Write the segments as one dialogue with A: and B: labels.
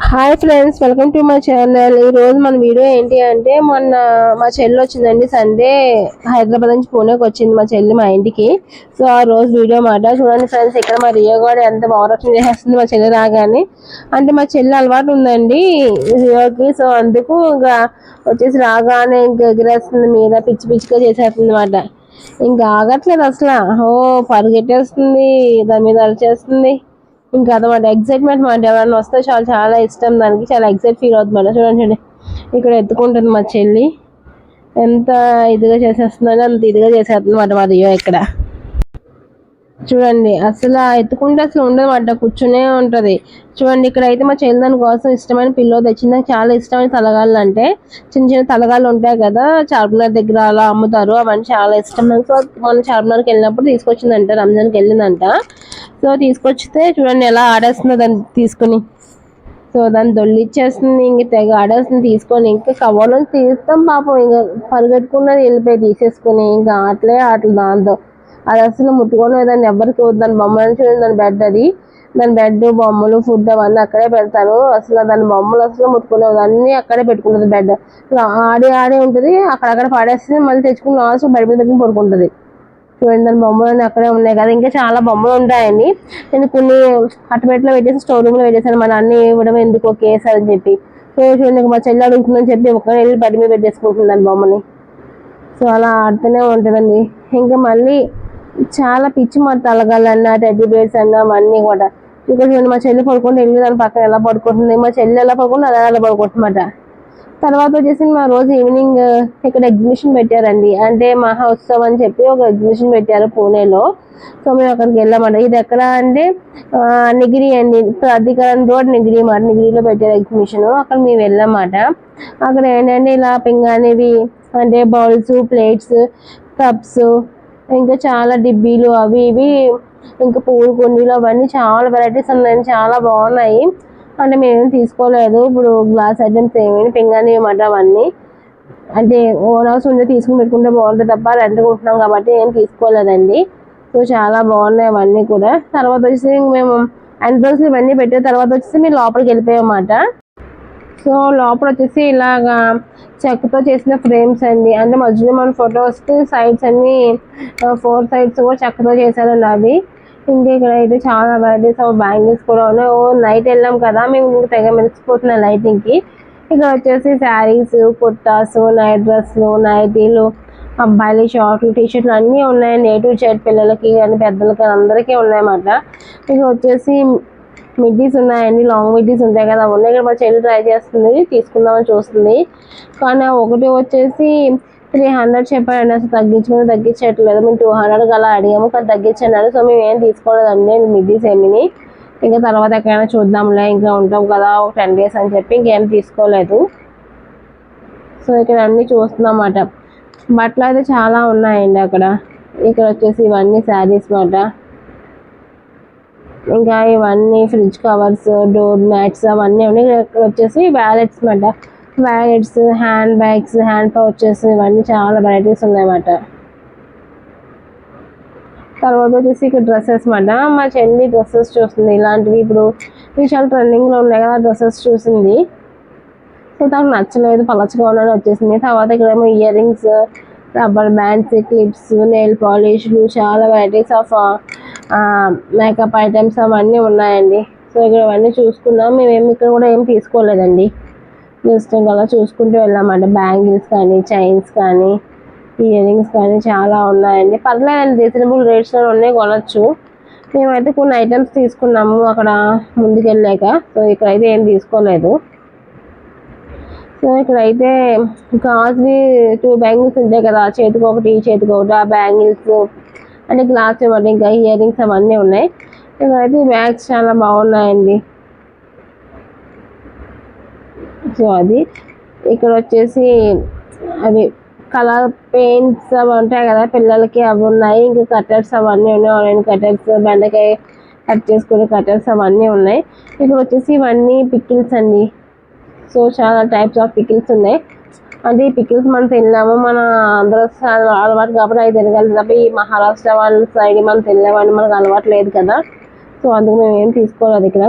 A: Hi friends, welcome to my channel. ఈ రోజు మన వీడియో ఏంటి అంటే, మొన్న మా చెల్లి వచ్చిందండి. సండే హైదరాబాద్ నుంచి పూణేకి వచ్చింది మా చెల్లి మా ఇంటికి. సో ఆ రోజు వీడియో మాట చూడండి ఫ్రెండ్స్. ఇక్కడ మా రియో కూడా ఎంత భావరక్షణ చేసేస్తుంది మా చెల్లి రాగానే. అంటే మా చెల్లి అలవాటు ఉందండి రియోకి. సో అందుకు ఇంకా వచ్చేసి రాగానే ఇంకా ఎగిరేస్తుంది మీద, పిచ్చి పిచ్చిగా చేసేస్తుంది అనమాట. ఇంకా ఆగట్లేదు అసలు. పరిగెట్టేస్తుంది, దాని మీద అరిచేస్తుంది. ఇంకా అదనమాట ఎక్సైట్మెంట్ మాట. ఎవరైనా వస్తే చాలా చాలా ఇష్టం దానికి, చాలా ఎక్సైట్ ఫీల్ అవుతుంది. చూడండి ఇక్కడ ఎత్తుకుంటుంది మా చెల్లి. ఎంత ఇదిగా చేసేస్తుందని అంత ఇదిగా చేసేస్తుంది మాట మా రియో ఇక్కడ. చూడండి అసలు ఎత్తుకుంటే అసలు ఉండదన్నమాట, కూర్చునే ఉంటది. చూడండి ఇక్కడ అయితే మా చెల్లి దాని కోసం ఇష్టమైన పిల్లో తెచ్చింది. నాకు చాలా ఇష్టమైన తలగాళ్ళు అంటే చిన్న చిన్న తలగాళ్ళు ఉంటాయి కదా, చార్మినార్ దగ్గర అలా అమ్ముతారు, అవన్నీ చాలా ఇష్టం నాకు. సో మన చార్మినార్కి వెళ్ళినప్పుడు తీసుకొచ్చిందంట, రంజాన్కి వెళ్ళిందంట. సో తీసుకొచ్చితే చూడండి ఎలా ఆడేస్తుందో దాన్ని తీసుకుని. సో దాన్ని దొల్లిచ్చేస్తుంది, ఇంక తెగ ఆడేస్తుంది తీసుకొని. ఇంకా కవర్లో తీస్తాం పాపం, ఇంకా పరిగెట్టుకున్నది వెళ్ళిపోయి తీసేసుకుని. ఇంకా ఆటలు దాంతో. అది అసలు ముట్టుకొని దాన్ని ఎవరికి దాని బొమ్మలు చూడండి. దాని బెడ్ అది, దాని బెడ్, బొమ్మలు, ఫుడ్ అవన్నీ అక్కడే పెడతారు. అసలు దాని బొమ్మలు అసలు ముట్టుకునేది అన్నీ అక్కడే పెట్టుకుంటుంది. బెడ్ ఆడి ఉంటుంది, అక్కడక్కడ పాడేస్తుంది, మళ్ళీ తెచ్చుకుని లాస్ట్ బెడ్ మీద పెట్టుకుని పడుకుంటుంది. చూడండి దాని బొమ్మలు అక్కడే ఉన్నాయి కదా, ఇంకా చాలా బొమ్మలు ఉంటాయండి. నేను కొన్ని అట్టపెట్టలో పెట్టేసి స్టోర్ రూమ్ లో పెట్టేసాను. మన అన్ని ఇవ్వడం ఎందుకు ఒకేసారి అని చెప్పి. సో చూడండి మా చెల్లి అడుగుతుందని చెప్పి ఒక్కడే వెళ్ళి బెడ్ మీద పెట్టేసుకుంటుంది దాని బొమ్మని. సో అలా ఆడుతూనే ఉంటుందండి. ఇంకా మళ్ళీ చాలా పిచ్చి మాట, తలగాలన్నా టెడ్డీ బేర్స్ అన్నా అవన్నీ కూడా. ఇక్కడ చూడండి మా చెల్లి పడుకుంటే వెళ్ళి దాని పక్కన ఎలా పడుకుంటుంది, మా చెల్లి ఎలా పడుకుంటే అలా పడుకుంటున్నమాట. తర్వాత వచ్చేసి మా రోజు ఈవినింగ్ ఇక్కడ ఎగ్జిబిషన్ పెట్టారండి. అంటే మహోత్సవ్ అని చెప్పి ఒక ఎగ్జిబిషన్ పెట్టారు పూణేలో. సో మేము అక్కడికి వెళ్ళామంట. ఇది ఎక్కడ అంటే నిగిరి అండి, ప్రాధికారం రోడ్ నిగిరి మాట. నిగిరిలో పెట్టారు ఎగ్జిబిషన్, అక్కడ మేము వెళ్ళామాట. అక్కడ ఏంటంటే ఇలా పింగాణివి అంటే బౌల్స్, ప్లేట్స్, కప్స్, ఇంకా చాలా డిబ్బీలు అవి ఇవి, ఇంకా పూలు కుండీలు అవన్నీ చాలా వెరైటీస్ ఉన్నాయండి, చాలా బాగున్నాయి. అంటే మేమేం తీసుకోలేదు. ఇప్పుడు గ్లాస్ ఐటమ్స్ ఏమైనా పింగాణి మాట అవన్నీ. అంటే ఓన్ హౌస్ ఉంటే తీసుకుని పెట్టుకుంటే బాగుంటుంది తప్ప రెంట్కి ఉంటున్నాం కాబట్టి ఏం తీసుకోలేదండి. సో చాలా బాగున్నాయి అవన్నీ కూడా. తర్వాత వచ్చేసి మేము ఎంట్రన్స్ ఇవన్నీ పెట్టిన తర్వాత వచ్చేసి మేము లోపలికి వెళ్ళిపోయామన్నమాట. సో లోపల వచ్చేసి ఇలాగా చెక్కతో చేసిన ఫ్రేమ్స్ అండి. అంటే మధ్యలో మన ఫొటోస్కి సైడ్స్ అన్ని 4 సైడ్స్ కూడా చెక్కతో చేశారండి అవి. ఇంకా ఇక్కడ అయితే చాలా వెరైటీస్ ఆఫ్ బ్యాంగిల్స్ కూడా ఉన్నాయి. నైట్ వెళ్ళాం కదా మేము, తెగ మెరిసిపోతున్నాం లైటింగ్కి. ఇక్కడ వచ్చేసి శారీస్, కుర్తాస్, నైట్ డ్రెస్లు, నైటీలు, అబ్బాయిలు షార్ట్లు, టీషర్ట్లు అన్నీ ఉన్నాయండి. A to Z పిల్లలకి కానీ పెద్దలకి కానీ అందరికీ ఉన్నాయన్నమాట. ఇక్కడ వచ్చేసి మిడ్డీస్ ఉన్నాయండి, లాంగ్ మిడ్డీస్ ఉంటాయి కదా, ఉన్నాయి. ఇక్కడ మా చెల్లి ట్రై చేస్తుంది, తీసుకుందామని చూస్తుంది. కానీ ఒకటి వచ్చేసి 300 చెప్పారండి. అసలు తగ్గించట్లేదు. మేము 200 అలా అడిగాము, కానీ తగ్గించన్నారు. సో మేము ఏం తీసుకోలేదండి మిడ్డీస్ ఏమిని. ఇంకా తర్వాత ఎక్కడైనా చూద్దాంలే, ఇంకా ఉంటాం కదా ఒక 10 days అని చెప్పి ఇంకేం తీసుకోలేదు. సో ఇక్కడ అన్నీ చూస్తున్నామాట. బట్టలు అయితే చాలా ఉన్నాయండి అక్కడ. ఇక్కడ వచ్చేసి ఇవన్నీ శారీస్ మాట. ఇంకా ఇవన్నీ ఫ్రిడ్జ్ కవర్స్, డోర్ మ్యాట్స్ అవన్నీ ఉన్నాయి. ఇక్కడ వచ్చేసి వ్యాలెట్స్ మాట. Wallets, hand bags, hand pouches, ఇవన్నీ చాలా వెరైటీస్ ఉన్నాయన్నమాట. తర్వాత వచ్చేసి ఇక్కడ డ్రెస్సెస్ మాట. మా చెల్లి డ్రెస్సెస్ చూస్తుంది ఇలాంటివి. ఇప్పుడు ఇవి చాలా ట్రెండింగ్లో ఉన్నాయి కదా, డ్రెస్సెస్ చూసింది. సో తనకు నచ్చలేదు, పలచగా ఉన్నాయని వచ్చేసింది. తర్వాత ఇక్కడేమో ear rings, rubber bands, clips, nail పాలిష్లు, చాలా వెరైటీస్ ఆఫ్ మేకప్ ఐటమ్స్ అవన్నీ ఉన్నాయండి. సో ఇక్కడ అవన్నీ చూసుకున్నాం. మేమేమి ఇక్కడ కూడా ఏం తీసుకోలేదండి, జస్ట్ ఇంకా అలా చూసుకుంటూ వెళ్ళామంట. బ్యాంగిల్స్ కానీ, చైన్స్ కానీ, ఇయర్ రింగ్స్ కానీ చాలా ఉన్నాయండి. పర్లేదండి, రీజనబుల్ రేట్స్లో ఉన్నాయి, కొనొచ్చు. మేమైతే కొన్ని ఐటమ్స్ తీసుకున్నాము అక్కడ ముందుకు వెళ్ళాక. సో ఇక్కడైతే ఏం తీసుకోలేదు. సో ఇక్కడైతే గాజువి 2 బ్యాంగిల్స్ ఉంటాయి కదా, చేతికి ఒకటి చేతికి ఒకటి, ఆ బ్యాంగిల్స్ అంటే గ్లాస్ ఇవ్వండి, ఇంకా ఇయర్ రింగ్స్ అవన్నీ ఉన్నాయి. ఇక్కడైతే బ్యాగ్స్ చాలా బాగున్నాయండి. సో అది ఇక్కడ వచ్చేసి అవి కలర్ పెయింట్స్ అవి ఉంటాయి కదా పిల్లలకి, అవి ఉన్నాయి. ఇంకా కటర్స్ అవన్నీ ఉన్నాయి, ఆరెంజ్ కటర్స్, బెండకాయ కట్ చేసుకునే కటర్స్ అవన్నీ ఉన్నాయి. ఇక్కడ వచ్చేసి ఇవన్నీ పికిల్స్ అండి. సో చాలా టైప్స్ ఆఫ్ పికిల్స్ ఉన్నాయి. అంటే ఈ పికిల్స్ మనం తిన్నాము, మన ఆంధ్ర అలవాటు కాబట్టి అవి తినగలిగి తప్ప ఈ మహారాష్ట్ర వాళ్ళ సైడ్ మనం తినలేమండి, మనకు అలవాటు లేదు కదా. సో అందుకు మేము ఏం తీసుకోలేదు ఇక్కడ.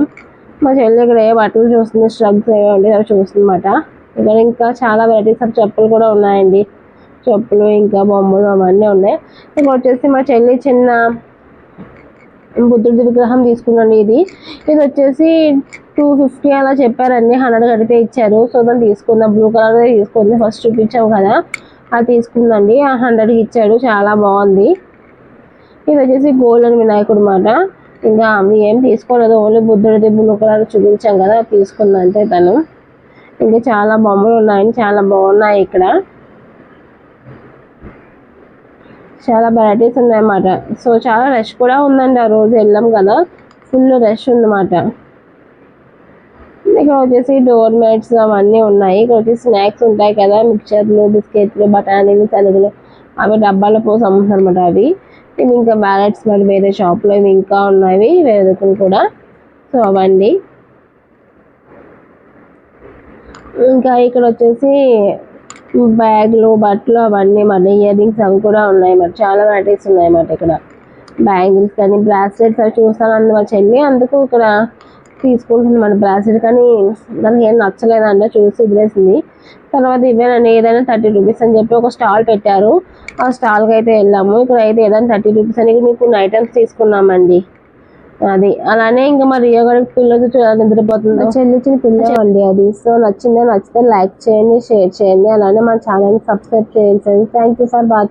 A: మా చెల్లి ఇక్కడ ఏ బట్టలు చూస్తుంది, స్ట్రగ్స్ ఏవో ఉంటే అవి చూస్తుందన్నమాట. ఇక్కడ ఇంకా చాలా వెరైటీస్ ఆఫ్ చెప్పులు కూడా ఉన్నాయండి. చెప్పులు ఇంకా బొమ్మలు అవన్నీ ఉన్నాయి. ఇక్కడ వచ్చేసి మా చెల్లి చిన్న బుద్ధుడి విగ్రహం తీసుకుందండి. ఇది వచ్చేసి 250 అలా చెప్పారండి. 100 కడితే ఇచ్చారు. సో దాన్ని తీసుకుందాం, బ్లూ కలర్ తీసుకుంది. ఫస్ట్ చూపించాం కదా, అది తీసుకుందండి. 100కి ఇచ్చాడు, చాలా బాగుంది. ఇది వచ్చేసి గోల్డెన్ వినాయకుడు మాట. ఇంకా అవి ఏం తీసుకోలేదు, ఓన్లీ బుద్ధుడిది బ్లూ కలర్ చూపించాం కదా, తీసుకుంది అంతే తను. ఇంకా చాలా బొమ్మలు ఉన్నాయండి, చాలా బాగున్నాయి. ఇక్కడ చాలా వెరైటీస్ ఉన్నాయన్నమాట. సో చాలా రష్ కూడా ఉందండి, ఆ రోజు వెళ్ళాం కదా, ఫుల్ రష్ ఉందన్నమాట. ఇక్కడ వచ్చేసి డోర్ మ్యాట్స్ అవన్నీ ఉన్నాయి. ఇక్కడ వచ్చేసి స్నాక్స్ ఉంటాయి కదా, మిక్చర్లు, బిస్కెట్లు, బఠానీలు, తలుగులు, అవి డబ్బాల పోసి అమ్ముతారు అన్నమాట. ఇవి ఇంకా బ్యాలెట్స్ మరి వేరే షాప్లో ఇవి ఇంకా ఉన్నాయి, వేరే కూడా. సో అవండి. ఇంకా ఇక్కడ వచ్చేసి బ్యాగ్లు, బట్టలు అవన్నీ మరి ఇయర్ రింగ్స్ అవి కూడా ఉన్నాయి మరి, చాలా వెరైటీస్ ఉన్నాయి అన్నమాట. ఇక్కడ బ్యాంగిల్స్ కానీ బ్రాస్లెట్స్ అవి చూస్తాను మా చెల్లి, అందుకు ఇక్కడ తీసుకుంటుంది మన బ్రాస్లెట్. కానీ దానికి ఏం నచ్చలేదంటే చూసి వదిలేసింది. తర్వాత ఇవేనండి, ఏదైనా 30 రూపీస్ అని చెప్పి ఒక స్టాల్ పెట్టారు. ఆ స్టాల్కి అయితే వెళ్ళాము. ఇక్కడ అయితే ఏదైనా 30 రూపీస్ అని మీకు కొన్ని ఐటమ్స్ తీసుకున్నామండి. అది అలానే ఇంకా మరి రియో గడికి పిల్లలు నిద్రపోతుంది, చెల్లించిన పిల్ల అండి అది. సో నచ్చితే లైక్ చేయండి, షేర్ చేయండి, అలానే మన ఛానల్ సబ్స్క్రైబ్ చేయండి. Thank you for watching.